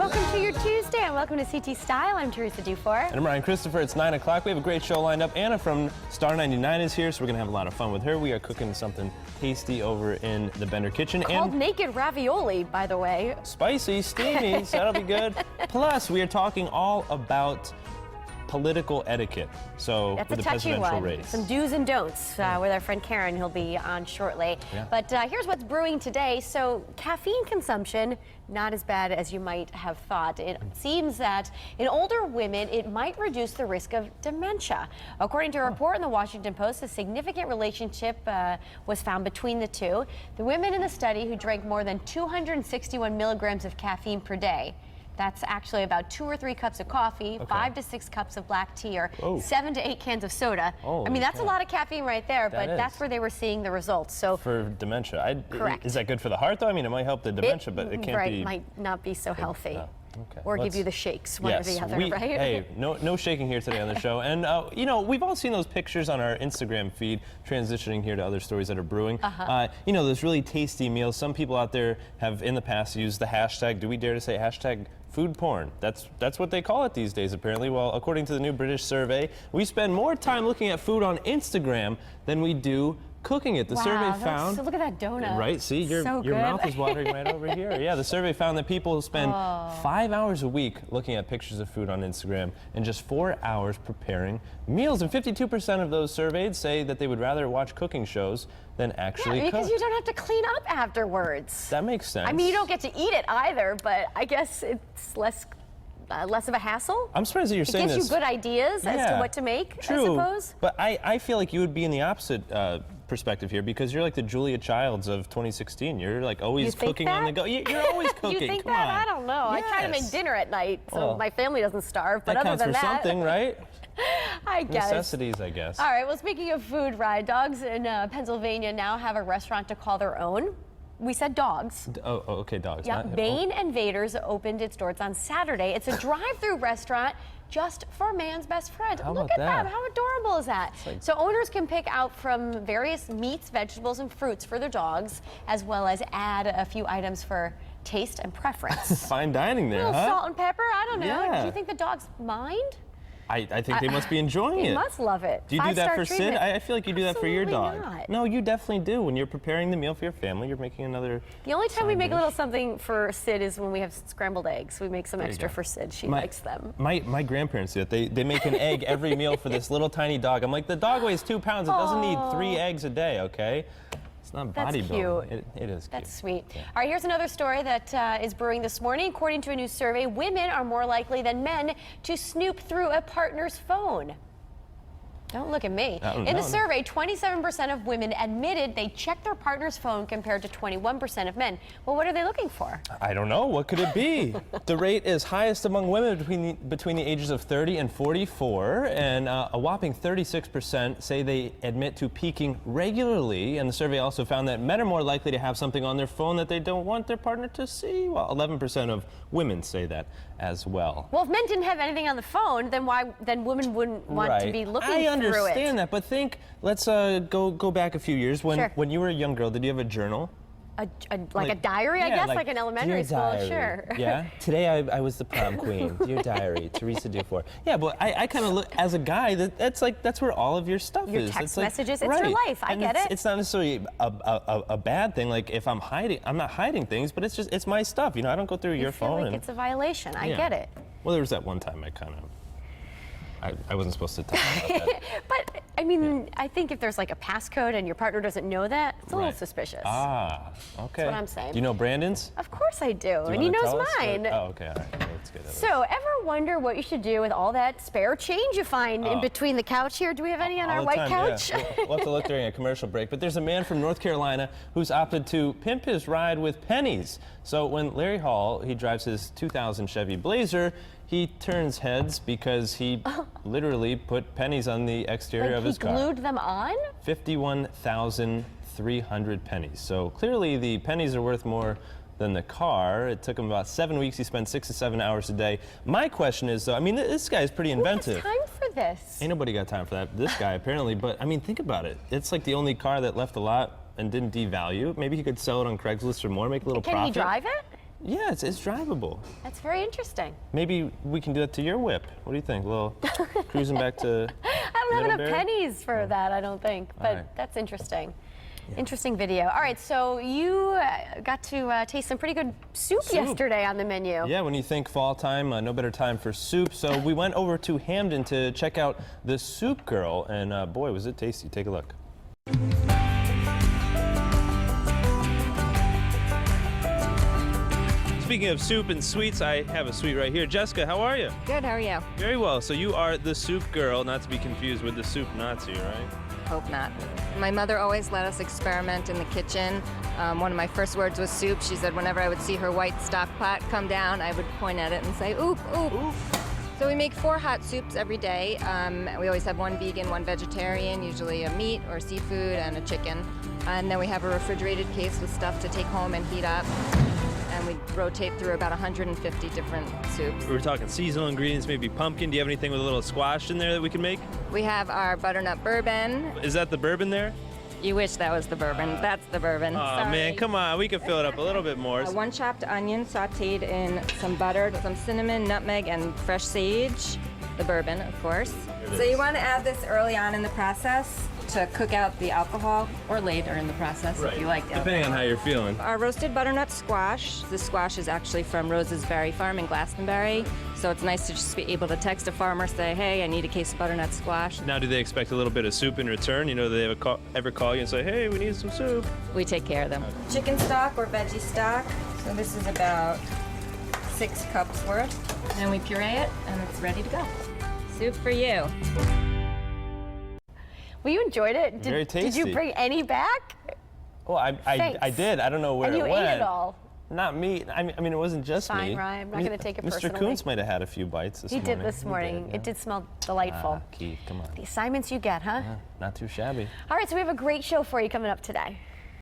Welcome to your Tuesday and welcome to CT Style. I'm Teresa Dufour. And I'm Ryan Christopher. It's 9 o'clock. We have a great show lined up. Anna from Star 99 is here, so we're going to have a lot of fun with her. We are cooking something tasty over in the Bender kitchen. Called naked ravioli, by the way. Spicy, steamy, so that'll be good. Plus, we are talking all about political etiquette. So that's with a the touchy presidential one. race. Some do's and don'ts with our friend Karen, who'll be on shortly. Yeah. But here's what's brewing today. So caffeine consumption, not as bad as you might have thought. It seems that in older women, it might reduce the risk of dementia. According to a report in the Washington Post, a significant relationship was found between the two. The women in the study who drank more than 261 milligrams of caffeine per day. That's actually about 2 or 3 cups of coffee, 5 to 6 cups of black tea, or 7 to 8 cans of soda. I mean, that's a lot of caffeine right there, but that's where they were seeing the results. So for dementia. Correct. Is that good for the heart, though? I mean, it might help the dementia, but it can't be... Right, might not be so healthy. Okay. Or give you the shakes, one or the other, right? Hey, no shaking here today on the show. And, you know, we've all seen those pictures on our Instagram feed, transitioning here to other stories that are brewing. You know, those really tasty meals. Some people out there have in the past used the hashtag, do we dare to say hashtag food porn? That's what they call it these days, apparently. Well, according to the new British survey, we spend more time looking at food on Instagram than we do cooking it. The survey found... So look at that donut. Right, see, your mouth is watering right over here. Yeah, the survey found that people spend 5 hours a week looking at pictures of food on Instagram and just 4 hours preparing meals. And 52% of those surveyed say that they would rather watch cooking shows than actually cook. Because you don't have to clean up afterwards. That makes sense. I mean, you don't get to eat it either, but I guess it's less of a hassle. I'm surprised that you're saying this. It gives you good ideas as to what to make, True. I suppose. But I feel like you would be in the opposite perspective here, because you're like the Julia Childs of 2016. You're like always cooking on the go. You're always cooking. You think Come that? on. I don't know. Yes. I try to make dinner at night so my family doesn't starve. But that other counts than for that, something, right? I guess. Necessities, I guess. All right. Well, speaking of food, Ride dogs in Pennsylvania now have a restaurant to call their own. We said dogs. Oh, okay, dogs. Yeah, Bain and Vader's opened its doors on Saturday. It's a drive-through restaurant just for man's best friend. Look at that. How adorable is that? So owners can pick out from various meats, vegetables, and fruits for their dogs, as well as add a few items for taste and preference. Fine dining there, a little salt and pepper, I don't know. Yeah. Do you think the dogs mind? I think they must be enjoying it. They must love it. Do you do that for Sid? I feel like you do that for your dog. Absolutely not. No, you definitely do. When you're preparing the meal for your family, you're making another... The only time we make a little something for Sid is when we have scrambled eggs. We make some extra for Sid. She likes them. My grandparents do it. They make an egg every meal for this little tiny dog. I'm like, the dog weighs 2 pounds. It doesn't need 3 eggs a day, okay? It's not bodybuilding. It is cute. That's sweet. Yeah. All right, here's another story that is brewing this morning. According to a new survey, women are more likely than men to snoop through a partner's phone. Don't look at me. In the survey, 27% of women admitted they checked their partner's phone compared to 21% of men. Well, what are they looking for? I don't know. What could it be? The rate is highest among women between the ages of 30 and 44, and a whopping 36% say they admit to peeking regularly. And the survey also found that men are more likely to have something on their phone that they don't want their partner to see. Well, 11% of women say that as well. Well, if men didn't have anything on the phone, then women wouldn't want to be looking through it. I understand that, but think, let's go back a few years. When you were a young girl, did you have a journal? Like a diary, I guess, like an elementary school, diary. Sure. Yeah. Today I was the prom queen. Dear diary, Teresa Dufour. Yeah, but I kind of look as a guy. That's where all of your stuff is. Your text messages. It's your life. I get it. It's not necessarily a bad thing. Like if I'm not hiding things, but it's my stuff. You know, I don't go through your phone. Feel like it's a violation. I get it. Well, there was that one time I wasn't supposed to talk about that. But, I mean, I think if there's like a passcode and your partner doesn't know that, it's a little suspicious. Ah, okay. That's what I'm saying. Do you know Brandon's? Of course I do, and he knows mine. Oh, okay, all right. That's good. So, ever wonder what you should do with all that spare change you find in between the couch here? Do we have any on our white couch? Yeah. We'll have to look during a commercial break. But there's a man from North Carolina who's opted to pimp his ride with pennies. So when Larry Hall, he drives his 2000 Chevy Blazer, he turns heads because he literally put pennies on the exterior of his car. He glued them on? 51,300 pennies. So clearly the pennies are worth more than the car. It took him about 7 weeks. He spent 6 to 7 hours a day. My question is, though, I mean, this guy is pretty inventive. Who has time for this? Ain't nobody got time for that. This guy, apparently. But, I mean, think about it. It's like the only car that left a lot and didn't devalue. Maybe he could sell it on Craigslist for more, make a little profit. Can he drive it? Yeah, it's drivable. That's very interesting. Maybe we can do that to your whip. What do you think? A little cruising back to I don't have enough Middlebury? pennies for that, I don't think, but right. that's interesting. Yeah. Interesting video. All right, so you got to taste some pretty good soup yesterday on the menu. Yeah, when you think fall time, no better time for soup. So we went over to Hamden to check out the Soup Girl, and boy, was it tasty. Take a look. Speaking of soup and sweets, I have a sweet right here. Jessica, how are you? Good, how are you? Very well. So you are the Soup Girl, not to be confused with the Soup Nazi, right? Hope not. My mother always let us experiment in the kitchen. One of my first words was soup. She said whenever I would see her white stock pot come down, I would point at it and say, oop, oop. Oop. So we make 4 hot soups every day. We always have 1 vegan, 1 vegetarian, usually a meat or seafood and a chicken. And then we have a refrigerated case with stuff to take home and heat up. And we rotate through about 150 different soups. We were talking seasonal ingredients, maybe pumpkin. Do you have anything with a little squash in there that we can make? We have our butternut bourbon. Is that the bourbon there? You wish that was the bourbon. That's the bourbon. Oh Sorry. man, come on. We can fill it up a little bit more. 1 chopped onion sauteed in some butter, some cinnamon, nutmeg, and fresh sage. The bourbon, of course. So you want to add this early on in the process to cook out the alcohol, or later in the process if you like the Depending on alcohol. how you're feeling. Our roasted butternut squash. The squash is actually from Rose's Berry Farm in Glastonbury. So it's nice to just be able to text a farmer, say, hey, I need a case of butternut squash. Now, do they expect a little bit of soup in return? You know, do they ever call you and say, hey, we need some soup? We take care of them. Chicken stock or veggie stock. So this is about 6 cups worth. And we puree it, and it's ready to go. Soup for you. Well, you enjoyed it. Very tasty. Did you bring any back? Well, I did. I don't know where And you it went. ate it all. Not me. I mean, it wasn't just Fine, me. Ryan. I'm not going to take it Mr. personally. Kuntz might have had a few bites this He morning. did this morning. Yeah. It did smell delightful. Keith, come on. The assignments you get, huh? Not too shabby. All right, so we have a great show for you coming up today.